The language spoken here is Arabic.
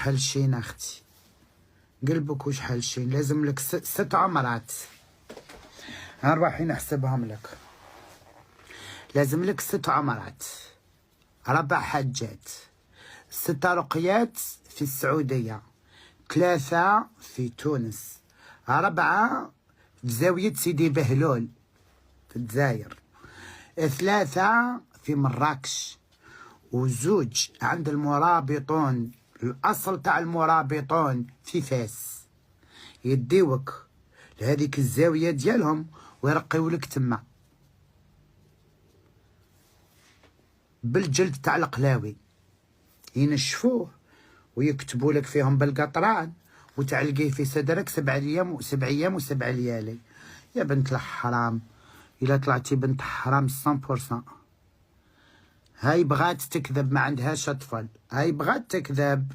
وشحال شين اختي، قلبك وشحال شين، لازم لك 6 عمرات. نروحي نحسبهم لك. لازم لك 6 عمرات، 4 حجات، 6 رقيات في السعودية، 3 في تونس، 4 في زاوية سيدي بهلول في الجزائر، 3 في مراكش، وزوج عند المرابطون، الأصل تاع المرابطون في فاس، يديوك لهذيك الزاوية ديالهم ويرقيولك تما بالجلد تاع القلاوي، ينشفوه ويكتبوا لك فيهم بالقطران وتعلقيه في صدرك 7 أيام و7 ليالي. يا بنت الحرام، إلا طلعتي بنت حرام 100%. هاي بغات تكذب، ما عندهاش أطفال، هاي بغات تكذب.